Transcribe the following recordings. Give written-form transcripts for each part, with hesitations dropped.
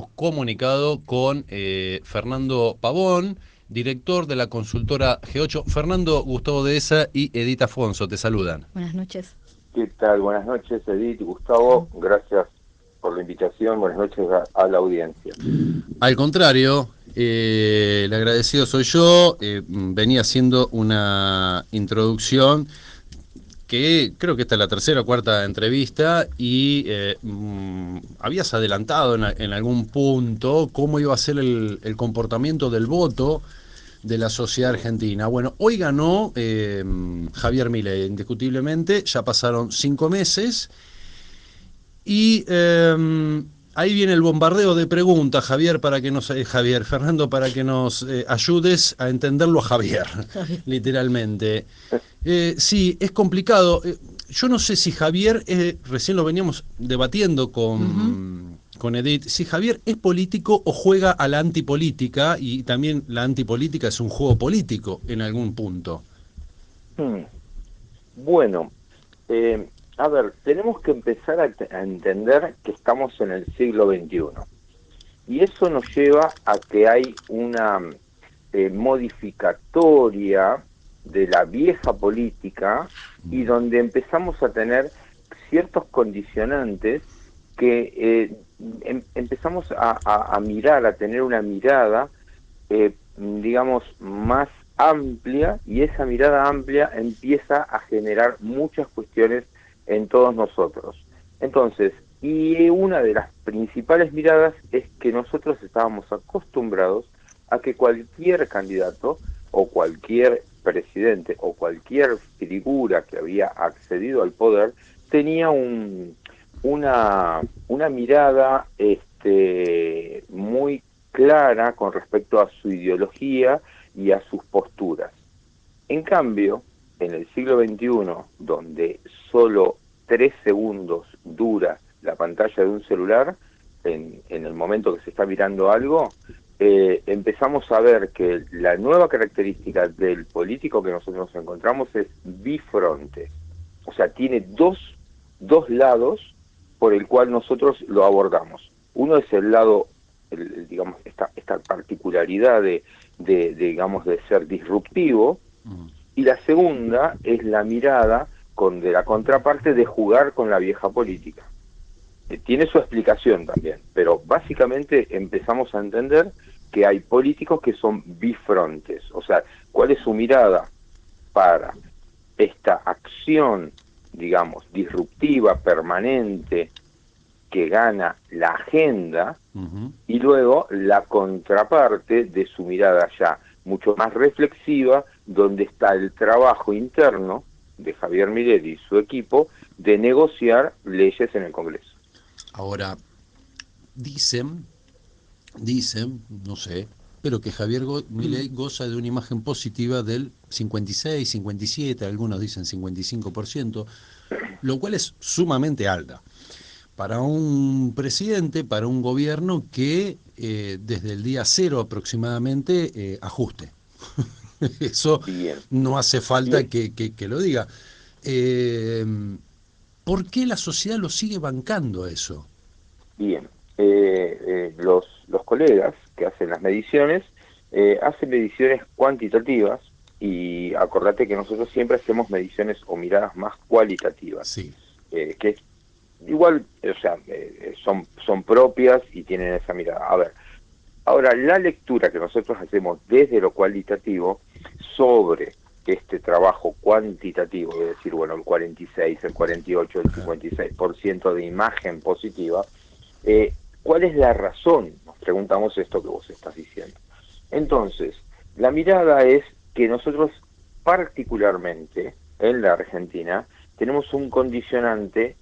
hemos comunicado con Fernando Pavón, director de la consultora G8. Fernando, Gustavo Dehesa y Edith Afonso te saludan. Buenas noches. ¿Qué tal? Buenas noches, Edith, Gustavo. Gracias por la invitación. Buenas noches a la audiencia. Al contrario, el agradecido soy yo. Venía haciendo una introducción que creo que esta es la tercera o cuarta entrevista y habías adelantado en algún punto cómo iba a ser el comportamiento del voto de la sociedad argentina. Bueno, hoy ganó Javier Milei, indiscutiblemente, ya pasaron 5 meses y ahí viene el bombardeo de preguntas, Javier, Fernando, para que nos ayudes a entenderlo a Javier, literalmente. Sí, es complicado. Yo no sé si Javier, recién lo veníamos debatiendo con Edith, si Javier es político o juega a la antipolítica, y también la antipolítica es un juego político en algún punto. Bueno, a ver, tenemos que empezar a entender que estamos en el siglo XXI. Y eso nos lleva a que hay una modificatoria de la vieja política y donde empezamos a tener ciertos condicionantes que empezamos a mirar, a tener una mirada, digamos, más amplia, y esa mirada amplia empieza a generar muchas cuestiones en todos nosotros. Entonces, y una de las principales miradas es que nosotros estábamos acostumbrados a que cualquier candidato o cualquier presidente o cualquier figura que había accedido al poder tenía una mirada muy clara con respecto a su ideología y a sus posturas. En cambio, en el siglo XXI, donde solo 3 segundos dura la pantalla de un celular, en el momento que se está mirando algo, empezamos a ver que la nueva característica del político que nosotros nos encontramos es bifronte. O sea, tiene dos lados por el cual nosotros lo abordamos. Uno es el lado, digamos, esta particularidad digamos, de ser disruptivo, y la segunda es la mirada de la contraparte de jugar con la vieja política. Tiene su explicación también, pero básicamente empezamos a entender que hay políticos que son bifrontes. O sea, ¿cuál es su mirada para esta acción, digamos, disruptiva, permanente, que gana la agenda, y luego la contraparte de su mirada ya mucho más reflexiva, donde está el trabajo interno de Javier Milei y su equipo de negociar leyes en el Congreso? Ahora, dicen, no sé, pero que Javier Milei goza de una imagen positiva del 56, 57, algunos dicen 55%, lo cual es sumamente alta para un presidente, para un gobierno que desde el día 0 aproximadamente ajuste. Eso Bien. no hace falta Bien. que lo diga. ¿Por qué la sociedad lo sigue bancando eso? Bien, los colegas que hacen las mediciones hacen mediciones cuantitativas, y acordate que nosotros siempre hacemos mediciones o miradas más cualitativas, Sí. que igual, o sea, son propias y tienen esa mirada. A ver, ahora, la lectura que nosotros hacemos desde lo cualitativo sobre este trabajo cuantitativo, es decir, bueno, el 46, el 48, el 56% de imagen positiva, ¿cuál es la razón? Nos preguntamos esto que vos estás diciendo. Entonces, la mirada es que nosotros particularmente en la Argentina tenemos un condicionante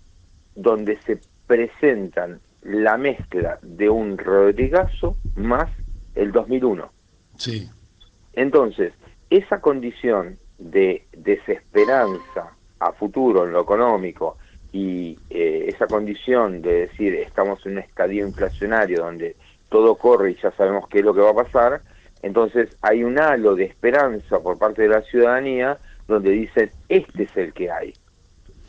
donde se presentan la mezcla de un Rodrigazo más el 2001. Sí. Entonces, esa condición de desesperanza a futuro en lo económico y esa condición de decir estamos en un estadio inflacionario donde todo corre y ya sabemos qué es lo que va a pasar, entonces hay un halo de esperanza por parte de la ciudadanía donde dicen este es el que hay.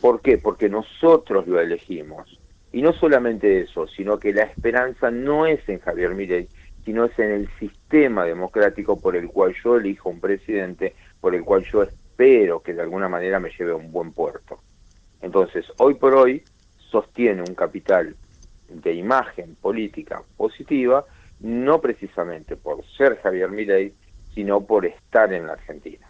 ¿Por qué? Porque nosotros lo elegimos. Y no solamente eso, sino que la esperanza no es en Javier Milei, sino es en el sistema democrático por el cual yo elijo un presidente, por el cual yo espero que de alguna manera me lleve a un buen puerto. Entonces, hoy por hoy, sostiene un capital de imagen política positiva, no precisamente por ser Javier Milei, sino por estar en la Argentina.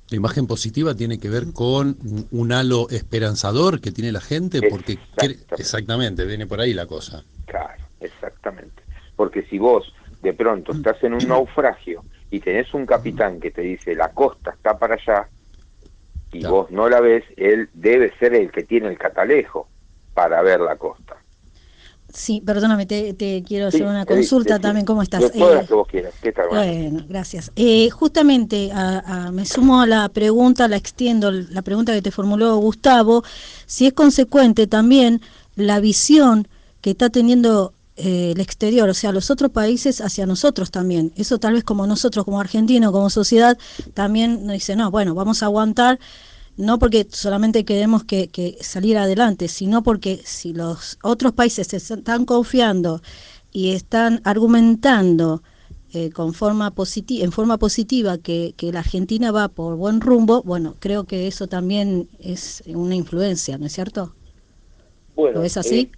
La imagen positiva tiene que ver con un halo esperanzador que tiene la gente, porque Exactamente. exactamente, viene por ahí la cosa. Claro, exactamente. Porque si vos de pronto estás en un naufragio y tenés un capitán que te dice la costa está para allá y Claro. vos no la ves, él debe ser el que tiene el catalejo para ver la costa. Sí, perdóname, te quiero hacer Sí, una Edith, consulta decime. también. ¿Cómo estás? De todas las que vos quieras. ¿Qué tal? Buenas noches. Bueno, gracias. Justamente me sumo a la pregunta, la extiendo, la pregunta que te formuló Gustavo, si es consecuente también la visión que está teniendo el exterior, o sea, los otros países hacia nosotros también. Eso tal vez como nosotros, como argentinos, como sociedad, también nos dice, no, bueno, vamos a aguantar, no porque solamente queremos que salir adelante, sino porque si los otros países se están confiando y están argumentando en forma positiva que la Argentina va por buen rumbo, bueno, creo que eso también es una influencia, ¿no es cierto? ¿Lo Bueno, ves así?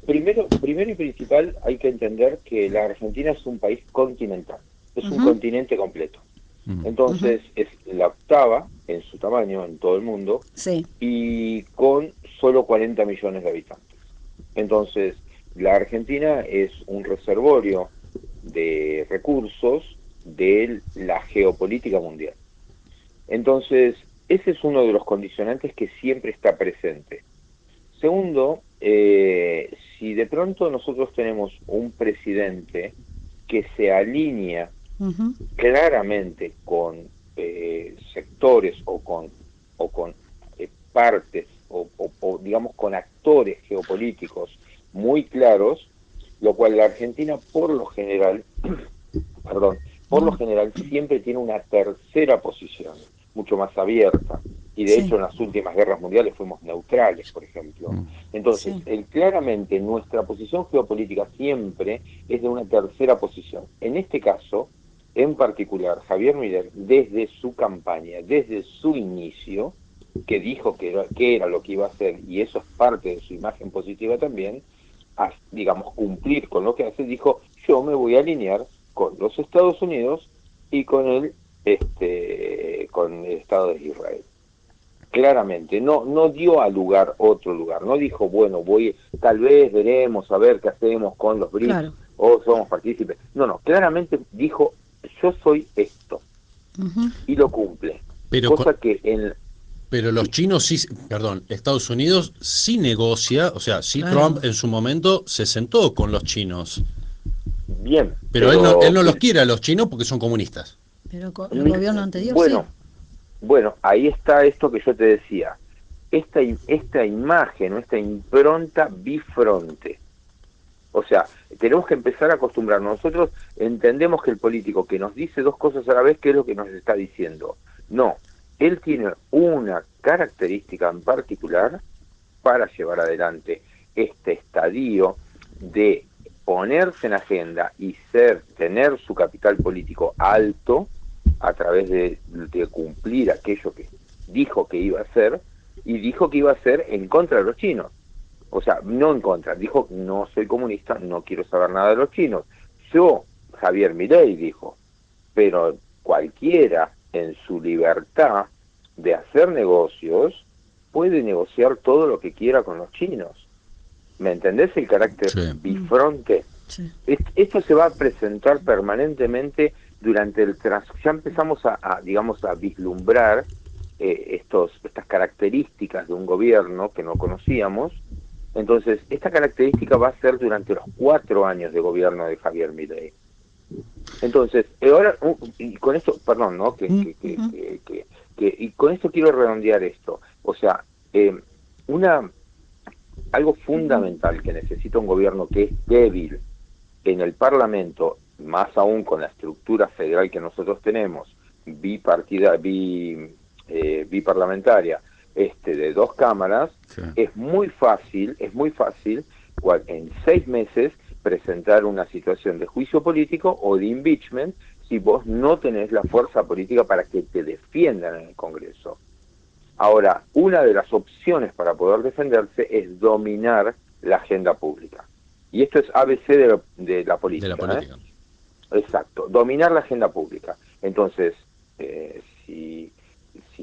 primero y principal hay que entender que la Argentina es un país continental, es un Uh-huh, continente completo. uh-huh. Entonces es la octava en su tamaño en todo el mundo Sí, y con solo 40 millones de habitantes. Entonces, la Argentina es un reservorio de recursos de la geopolítica mundial. Entonces, ese es uno de los condicionantes que siempre está presente. Segundo, si de pronto nosotros tenemos un presidente que se alinea uh-huh, claramente con sectores o con partes o digamos con actores geopolíticos muy claros, lo cual la Argentina por lo general, perdón, por lo general siempre tiene una tercera posición, mucho más abierta. Y de sí, hecho en las últimas guerras mundiales fuimos neutrales, por ejemplo. Entonces, sí, claramente nuestra posición geopolítica siempre es de una tercera posición. En este caso, en particular, Javier Milei, desde su campaña, desde su inicio, que dijo que era lo que iba a hacer, y eso es parte de su imagen positiva también, digamos, cumplir con lo que hace, dijo, yo me voy a alinear con los Estados Unidos y con el Estado de Israel. Claramente, no dio a lugar otro lugar, no dijo, bueno, tal vez veremos a ver qué hacemos con los BRICS claro. o somos partícipes. No, claramente dijo, yo soy esto, Uh-huh. y lo cumple. Pero, Cosa que pero los sí, chinos sí, perdón, Estados Unidos sí negocia, o sea, sí Trump Claro, en su momento se sentó con los chinos, bien, pero él pero no los quiere a los chinos porque son comunistas. pero el gobierno anterior sí. bueno, bueno, ahí está esto que yo te decía. Esta imagen o esta impronta bifronte. O sea, tenemos que empezar a acostumbrarnos. Nosotros entendemos que el político que nos dice dos cosas a la vez, ¿qué es lo que nos está diciendo? No, él tiene una característica en particular para llevar adelante este estadio de ponerse en agenda y tener su capital político alto a través de cumplir aquello que dijo que iba a hacer, y dijo que iba a hacer en contra de los chinos. O sea, no en contra, dijo, no soy comunista, no quiero saber nada de los chinos. Yo, Javier Milei, dijo, pero cualquiera en su libertad de hacer negocios puede negociar todo lo que quiera con los chinos. ¿Me entendés el carácter Sí. bifronte? Sí. Esto se va a presentar permanentemente durante ya empezamos digamos, a vislumbrar estas características de un gobierno que no conocíamos. Entonces, esta característica va a ser durante los 4 años de gobierno de Javier Milei. Entonces, ahora, y con esto, perdón, ¿no? Uh-huh. Y con esto quiero redondear esto. O sea, eh, una algo fundamental que necesita un gobierno que es débil en el Parlamento, más aún con la estructura federal que nosotros tenemos, biparlamentaria, de 2 cámaras, Sí. es muy fácil en 6 meses presentar una situación de juicio político o de impeachment si vos no tenés la fuerza política para que te defiendan en el Congreso. Ahora, una de las opciones para poder defenderse es dominar la agenda pública. Y esto es ABC de la política. De la política. Exacto, dominar la agenda pública. Entonces, si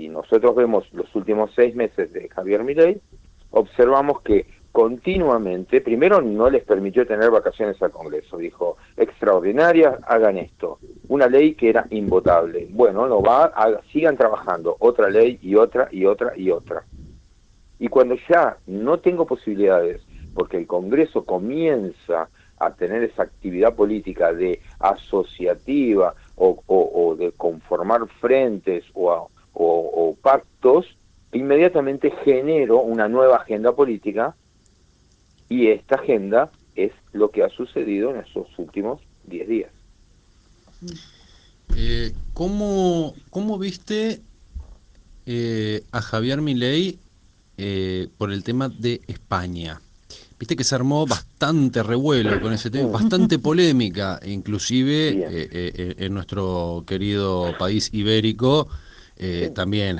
nosotros vemos los últimos 6 meses de Javier Milei, observamos que continuamente, primero no les permitió tener vacaciones al Congreso, dijo, extraordinarias, hagan esto. Una ley que era invotable. Bueno, sigan trabajando, otra ley y otra y otra y otra. Y cuando ya no tengo posibilidades, porque el Congreso comienza a tener esa actividad política de asociativa o de conformar frentes o pactos, inmediatamente genero una nueva agenda política, y esta agenda es lo que ha sucedido en esos últimos 10 días. ¿Cómo viste a Javier Milei por el tema de España? Viste que se armó bastante revuelo con ese tema, bastante polémica, inclusive en nuestro querido país ibérico. También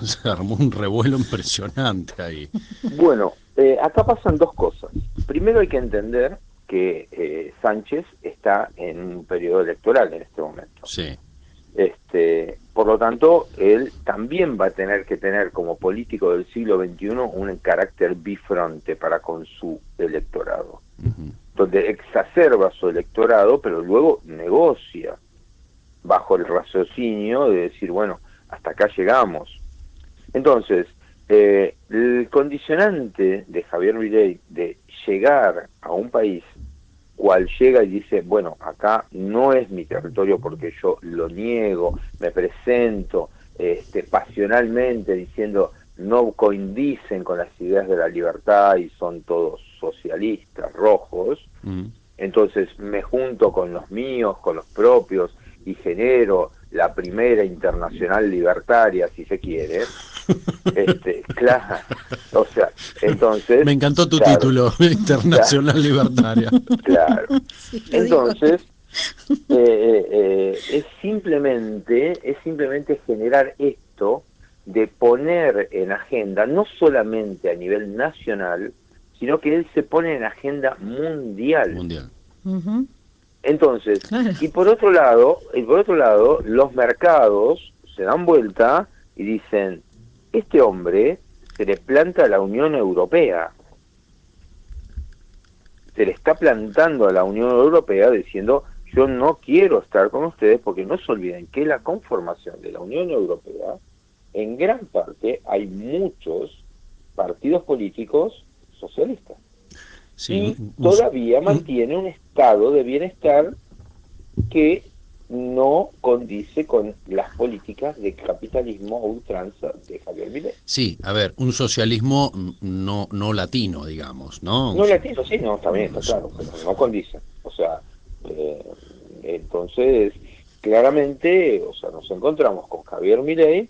se armó un revuelo impresionante ahí. Bueno, acá pasan 2 cosas. Primero hay que entender que Sánchez está en un periodo electoral en este momento. Sí. Por lo tanto, él también va a tener que tener como político del siglo XXI un carácter bifronte para con su electorado, donde exacerba su electorado, pero luego negocia bajo el raciocinio de decir, bueno, hasta acá llegamos. Entonces, el condicionante de Javier Milei de llegar a un país cual llega y dice, bueno, acá no es mi territorio porque yo lo niego, me presento pasionalmente diciendo no coinciden con las ideas de la libertad y son todos socialistas, rojos, entonces me junto con los míos, con los propios, y genero la primera internacional libertaria, si se quiere. Claro, o sea, entonces... Me encantó tu claro, título, Internacional Libertaria. Claro. Sí, Entonces, es simplemente generar esto de poner en agenda, no solamente a nivel nacional, sino que él se pone en agenda mundial. Ujú. Entonces, Claro. y por otro lado, los mercados se dan vuelta y dicen, este hombre se le planta a la Unión Europea, se le está plantando a la Unión Europea diciendo, yo no quiero estar con ustedes, porque no se olviden que la conformación de la Unión Europea, en gran parte hay muchos partidos políticos socialistas. Sí, Y todavía mantiene un estado de bienestar que no condice con las políticas de capitalismo a ultranza de Javier Milei. sí, a ver, un socialismo no latino, digamos, ¿no? No latino, sí, no, también está claro, pero no condice. O sea, entonces, claramente, o sea, nos encontramos con Javier Milei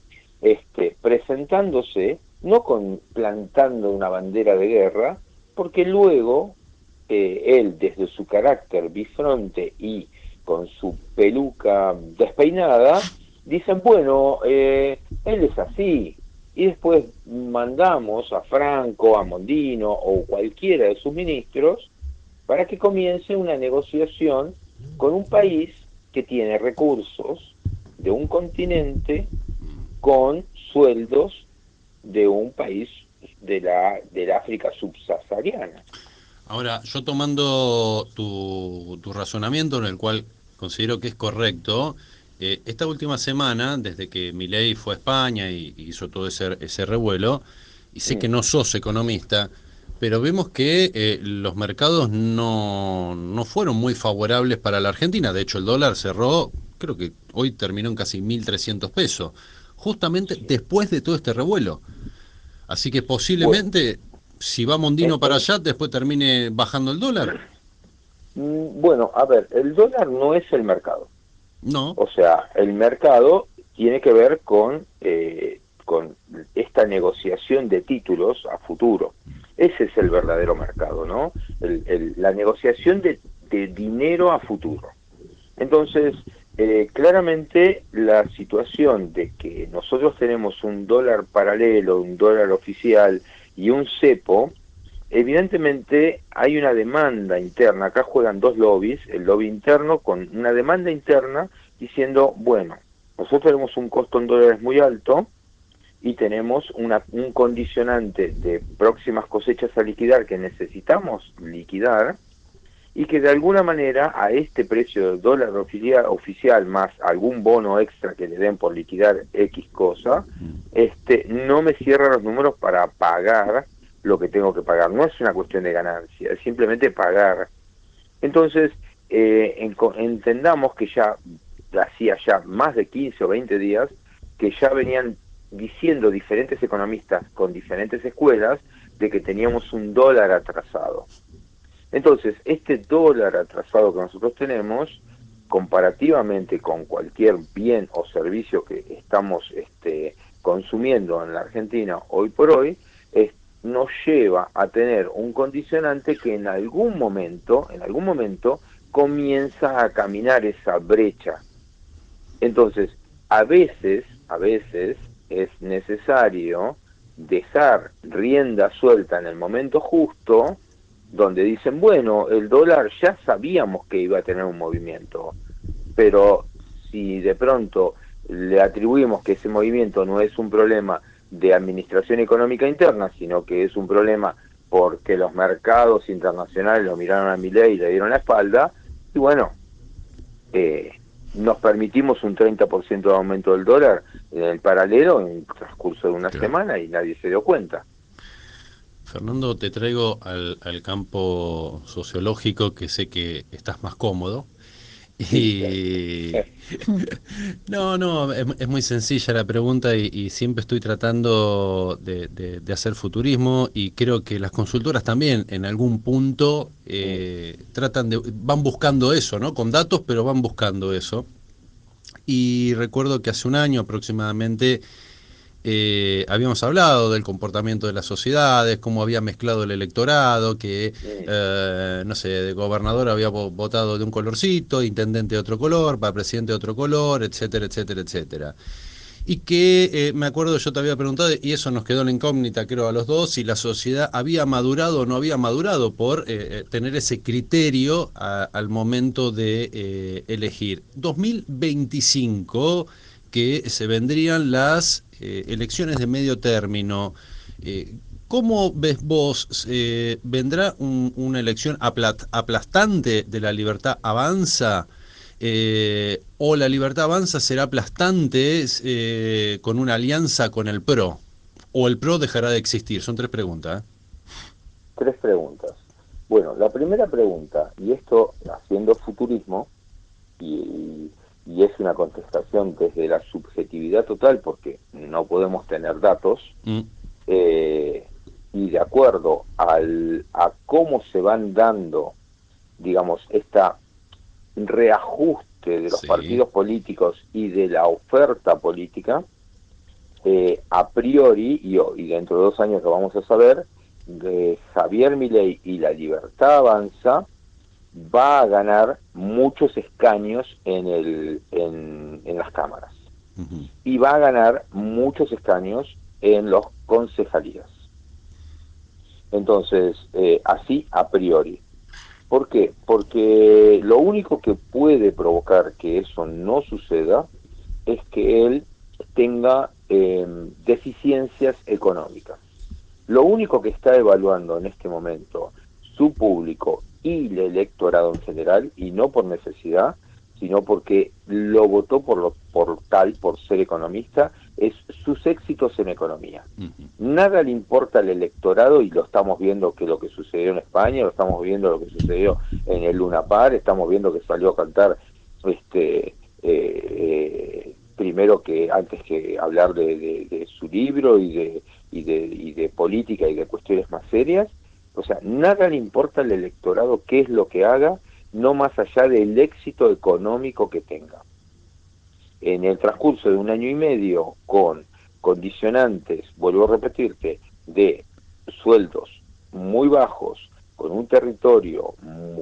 presentándose, no plantando una bandera de guerra, porque luego él, desde su carácter bifronte y con su peluca despeinada, dicen, bueno, él es así, y después mandamos a Franco, a Mondino o cualquiera de sus ministros para que comience una negociación con un país que tiene recursos de un continente con sueldos de un país de la África subsahariana. Ahora, yo tomando tu razonamiento, en el cual considero que es correcto, esta última semana, desde que Milei fue a España y hizo todo ese revuelo, y sé que no sos economista, pero vemos que los mercados no fueron muy favorables para la Argentina. De hecho, el dólar cerró, creo que hoy terminó en casi 1.300 pesos, justamente después de todo este revuelo. Así que posiblemente, si va Mondino para allá, después termine bajando el dólar. Bueno, a ver, el dólar no es el mercado. No. O sea, el mercado tiene que ver con con esta negociación de títulos a futuro. Ese es el verdadero mercado, ¿no? La negociación de dinero a futuro. Entonces, claramente la situación de que nosotros tenemos un dólar paralelo, un dólar oficial y un cepo, evidentemente hay una demanda interna. Acá juegan dos lobbies, el lobby interno con una demanda interna diciendo, bueno, nosotros tenemos un costo en dólares muy alto y tenemos un condicionante de próximas cosechas a liquidar que necesitamos liquidar, y que de alguna manera a este precio del dólar oficial más algún bono extra que le den por liquidar X cosa, no me cierra los números para pagar lo que tengo que pagar. No es una cuestión de ganancia, es simplemente pagar. Entonces, entendamos que ya hacía ya más de 15 o 20 días que ya venían diciendo diferentes economistas con diferentes escuelas de que teníamos un dólar atrasado. Entonces, este dólar atrasado que nosotros tenemos, comparativamente con cualquier bien o servicio que estamos consumiendo en la Argentina hoy por hoy, nos lleva a tener un condicionante que en algún momento comienza a caminar esa brecha. Entonces, a veces es necesario dejar rienda suelta en el momento justo, donde dicen, bueno, el dólar ya sabíamos que iba a tener un movimiento, pero si de pronto le atribuimos que ese movimiento no es un problema de administración económica interna, sino que es un problema porque los mercados internacionales lo miraron a Milei y le dieron la espalda, y bueno, nos permitimos un 30% de aumento del dólar en el paralelo en el transcurso de una semana y nadie se dio cuenta. Fernando, te traigo al campo sociológico, que sé que estás más cómodo. Y no, es muy sencilla la pregunta y siempre estoy tratando de hacer futurismo, y creo que las consultoras también en algún punto van buscando eso, ¿no? Con datos, pero van buscando eso. Y recuerdo que hace un año aproximadamente habíamos hablado del comportamiento de las sociedades, cómo había mezclado el electorado, que, no sé, de gobernador había votado de un colorcito, intendente de otro color, para presidente de otro color, etcétera, etcétera, etcétera. Y que, me acuerdo, yo te había preguntado, y eso nos quedó en la incógnita, creo, a los dos, si la sociedad había madurado o no había madurado por tener ese criterio al momento de elegir. 2025, que se vendrían las elecciones de medio término. ¿Cómo ves vos? ¿Vendrá una elección aplastante de La Libertad Avanza? ¿O La Libertad Avanza será aplastante con una alianza con el PRO? ¿O el PRO dejará de existir? Son tres preguntas. Tres preguntas. Bueno, la primera pregunta, y esto haciendo futurismo, y es una contestación desde la subjetividad total, porque no podemos tener datos, y de acuerdo a cómo se van dando, digamos, esta reajuste de los partidos políticos y de la oferta política, a priori, y dentro de 2 años lo vamos a saber, Javier Milei y La Libertad Avanza va a ganar muchos escaños en las cámaras, y va a ganar muchos escaños en los concejalías. Entonces, así a priori. ¿Por qué? Porque lo único que puede provocar que eso no suceda es que él tenga deficiencias económicas. Lo único que está evaluando en este momento su público y el electorado en general, y no por necesidad, sino porque lo votó por ser economista, es sus éxitos en economía. Nada le importa al electorado, y lo estamos viendo que lo que sucedió en España, lo estamos viendo lo que sucedió en el Luna Park, estamos viendo que salió a cantar primero que antes que hablar de su libro y de política y de cuestiones más serias. O sea, nada le importa al electorado qué es lo que haga, no más allá del éxito económico que tenga. En el transcurso de 1 año y medio, con condicionantes, vuelvo a repetirte, de sueldos muy bajos, con un territorio,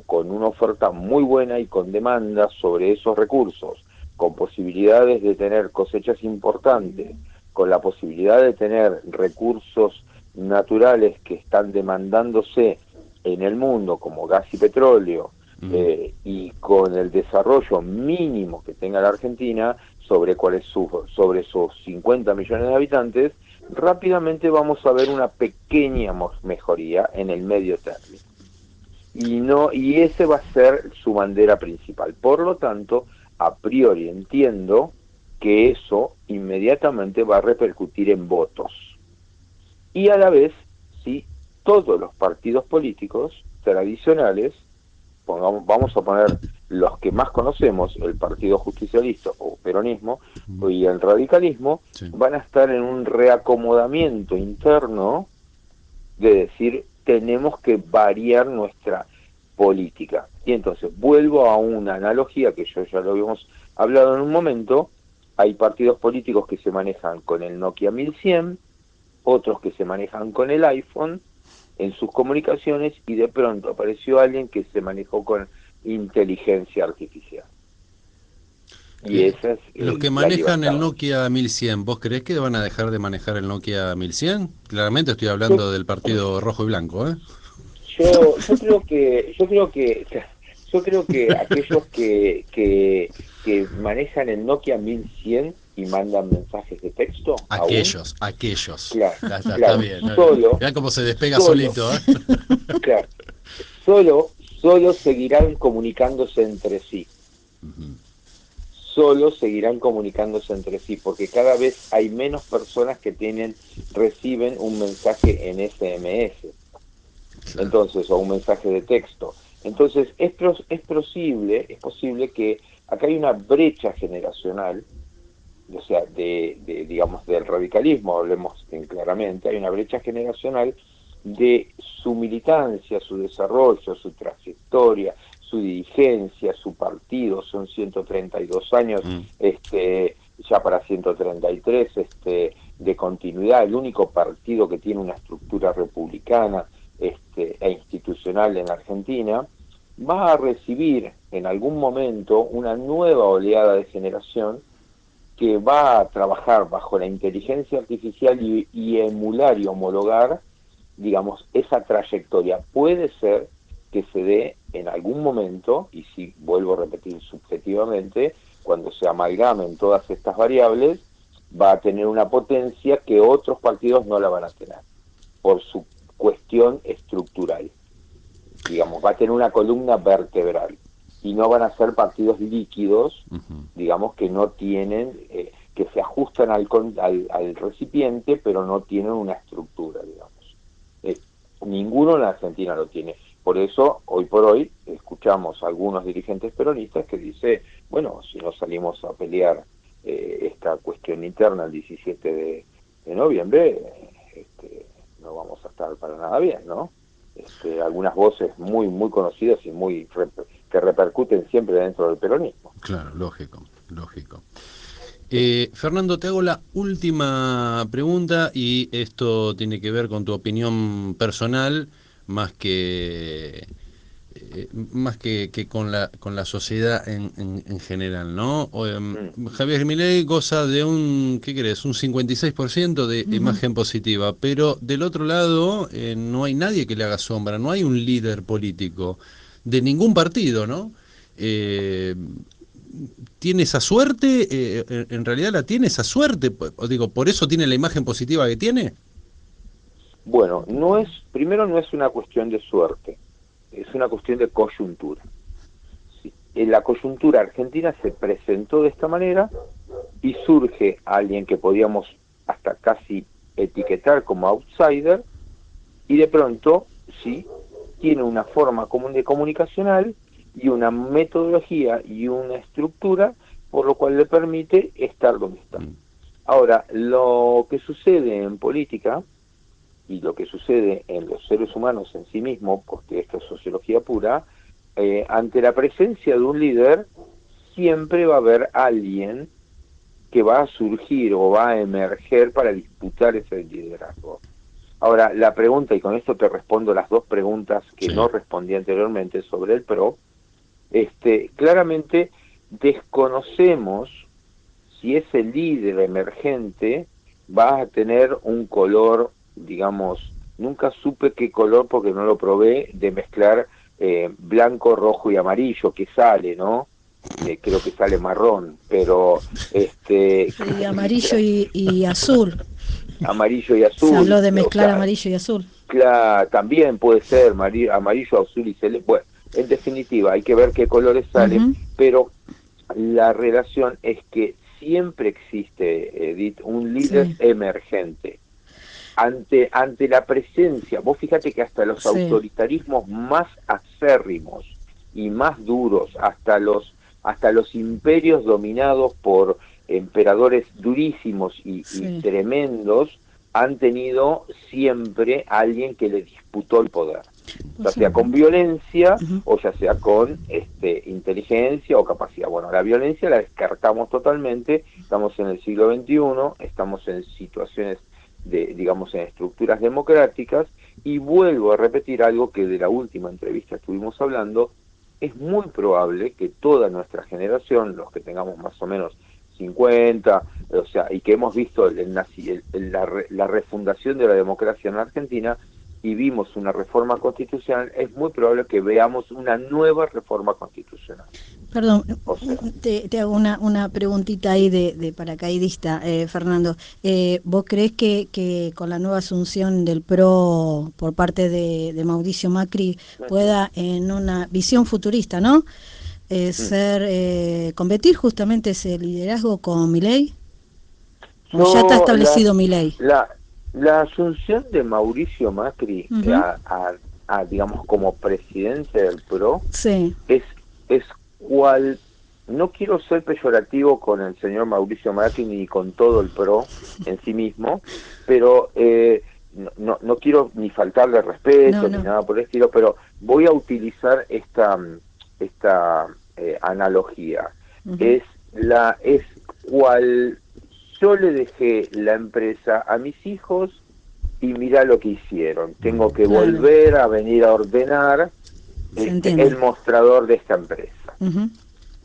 con una oferta muy buena y con demanda sobre esos recursos, con posibilidades de tener cosechas importantes, con la posibilidad de tener recursos naturales que están demandándose en el mundo, como gas y petróleo, y con el desarrollo mínimo que tenga la Argentina sobre sobre sus 50 millones de habitantes, rápidamente vamos a ver una pequeña mejoría en el medio término. Y ese va a ser su bandera principal. Por lo tanto, a priori entiendo que eso inmediatamente va a repercutir en votos. Y a la vez, si todos los partidos políticos tradicionales, vamos a poner los que más conocemos, el Partido Justicialista o Peronismo y el radicalismo, sí, van a estar en un reacomodamiento interno de decir, tenemos que variar nuestra política. Y entonces vuelvo a una analogía que ya lo habíamos hablado en un momento. Hay partidos políticos que se manejan con el Nokia 1100, otros que se manejan con el iPhone en sus comunicaciones, y de pronto apareció alguien que se manejó con inteligencia artificial. Y esa es los que manejan el Nokia 1100, ¿vos creés que van a dejar de manejar el Nokia 1100? Claramente estoy hablando del partido rojo y blanco, ¿eh? Yo creo que aquellos que manejan el Nokia 1100 y mandan mensajes de texto, aquellos, claro, está bien, mirá cómo se despega solito, ¿eh? Claro, solo seguirán comunicándose entre sí. Solo seguirán comunicándose entre sí, porque cada vez hay menos personas que reciben un mensaje en SMS. Claro. Entonces, o un mensaje de texto. Entonces, es posible que acá hay una brecha generacional, o sea, digamos, del radicalismo, hablemos claramente, hay una brecha generacional de su militancia, su desarrollo, su trayectoria, su dirigencia, su partido. Son 132 años, ya para 133, de continuidad, el único partido que tiene una estructura republicana e institucional en Argentina, va a recibir en algún momento una nueva oleada de generación que va a trabajar bajo la inteligencia artificial y emular y homologar, digamos, esa trayectoria. Puede ser que se dé en algún momento, y si vuelvo a repetir subjetivamente, cuando se amalgamen todas estas variables, va a tener una potencia que otros partidos no la van a tener, por su cuestión estructural. Digamos, va a tener una columna vertebral, y no van a ser partidos líquidos, digamos, que no tienen, que se ajustan al recipiente, pero no tienen una estructura, digamos. Ninguno en la Argentina lo tiene. Por eso, hoy por hoy, escuchamos a algunos dirigentes peronistas que dicen, bueno, si no salimos a pelear esta cuestión interna el 17 de noviembre, no vamos a estar para nada bien, ¿no? Algunas voces muy conocidas y que repercuten siempre dentro del peronismo. Claro, lógico. Fernando, te hago la última pregunta, y esto tiene que ver con tu opinión personal más que con la sociedad en general, ¿no? Javier Milei goza de un 56% de imagen positiva, pero del otro lado no hay nadie que le haga sombra, no hay un líder político de ningún partido, ¿no? ¿Tiene esa suerte? ¿En realidad la tiene esa suerte? Digo, ¿por eso tiene la imagen positiva que tiene? Bueno, primero no es una cuestión de suerte, es una cuestión de coyuntura. Sí. En la coyuntura argentina se presentó de esta manera, y surge alguien que podíamos hasta casi etiquetar como outsider, y de pronto, sí, tiene una forma común de comunicacional y una metodología y una estructura, por lo cual le permite estar donde está. Ahora, lo que sucede en política y lo que sucede en los seres humanos en sí mismos, porque esto es sociología pura, ante la presencia de un líder siempre va a haber alguien que va a surgir o va a emerger para disputar ese liderazgo. Ahora, la pregunta, y con esto te respondo las dos preguntas que Sí. no respondí anteriormente sobre el PRO, claramente desconocemos si ese líder emergente va a tener un color, digamos, nunca supe qué color porque no lo probé, de mezclar blanco, rojo y amarillo, que sale, ¿no? Creo que sale marrón, pero Y amarillo y azul. amarillo y Se azul, habló de o mezclar sea, amarillo y azul. también puede ser amarillo, azul y celeste. Bueno, en definitiva, hay que ver qué colores salen, Ujú. pero la relación es que siempre existe, Edith, un líder Sí, emergente. Ante la presencia, vos fíjate que hasta los sí, autoritarismos más acérrimos y más duros, hasta los imperios dominados por emperadores durísimos y sí. tremendos, han tenido siempre alguien que le disputó el poder, Por ya sea con supuesto. violencia Ujú. o ya sea con inteligencia o capacidad. Bueno, la violencia la descartamos totalmente, estamos en el siglo XXI, estamos en situaciones digamos, en estructuras democráticas, y vuelvo a repetir algo que de la última entrevista estuvimos hablando. Es muy probable que toda nuestra generación, los que tengamos más o menos 50, o sea, y que hemos visto la refundación de la democracia en Argentina y vimos una reforma constitucional, es muy probable que veamos una nueva reforma constitucional. Perdón, O sea, te hago una preguntita ahí de paracaidista, Fernando. ¿Vos creés que con la nueva asunción del PRO por parte de Mauricio Macri pueda, en una visión futurista, ¿no? Competir justamente ese liderazgo con Milei? ¿O ya está yo establecido Milei? la, la asunción de Mauricio Macri Ujú. digamos, como presidente del PRO Sí, es cual, no quiero ser peyorativo con el señor Mauricio Macri ni con todo el PRO en sí mismo, pero no quiero ni faltarle no, respeto ni no. nada por el estilo, pero voy a utilizar esta analogía. Ujú. Es cual yo le dejé la empresa a mis hijos y mirá lo que hicieron. Tengo que Claro, volver a venir a ordenar se el entiende. mostrador de esta empresa. Ujú.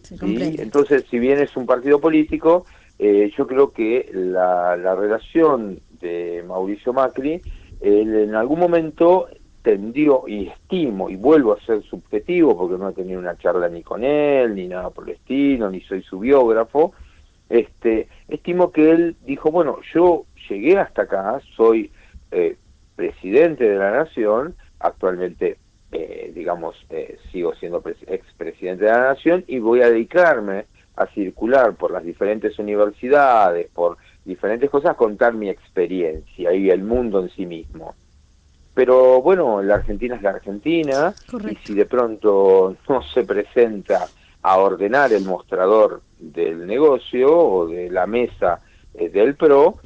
Se ¿Sí? comprende. Entonces, si bien es un partido político, yo creo que la relación de Mauricio Macri, él en algún momento tendió, y estimo, y vuelvo a ser subjetivo, porque no he tenido una charla ni con él, ni nada por el estilo, ni soy su biógrafo, estimo que él dijo, bueno, yo llegué hasta acá, soy presidente de la nación, actualmente, digamos, sigo siendo expresidente de la nación y voy a dedicarme a circular por las diferentes universidades, por diferentes cosas, a contar mi experiencia y el mundo en sí mismo. Pero bueno, la Argentina es la Argentina, y Correcto. si de pronto no se presenta a ordenar el mostrador del negocio o de la mesa del PRO,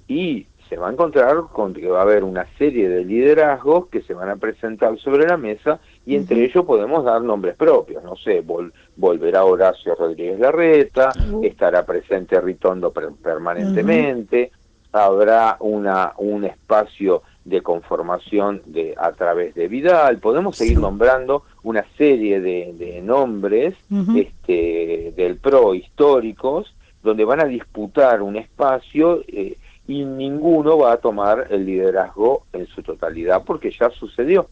y se va a encontrar con que va a haber una serie de liderazgos que se van a presentar sobre la mesa, y entre Ujú. ellos podemos dar nombres propios, no sé, volverá Horacio Rodríguez Larreta, Uh, estará presente Ritondo ujú. permanentemente, habrá un espacio de conformación a través de Vidal, podemos seguir Sí. nombrando una serie de nombres Ujú. del PRO históricos, donde van a disputar un espacio, y ninguno va a tomar el liderazgo en su totalidad, porque ya sucedió.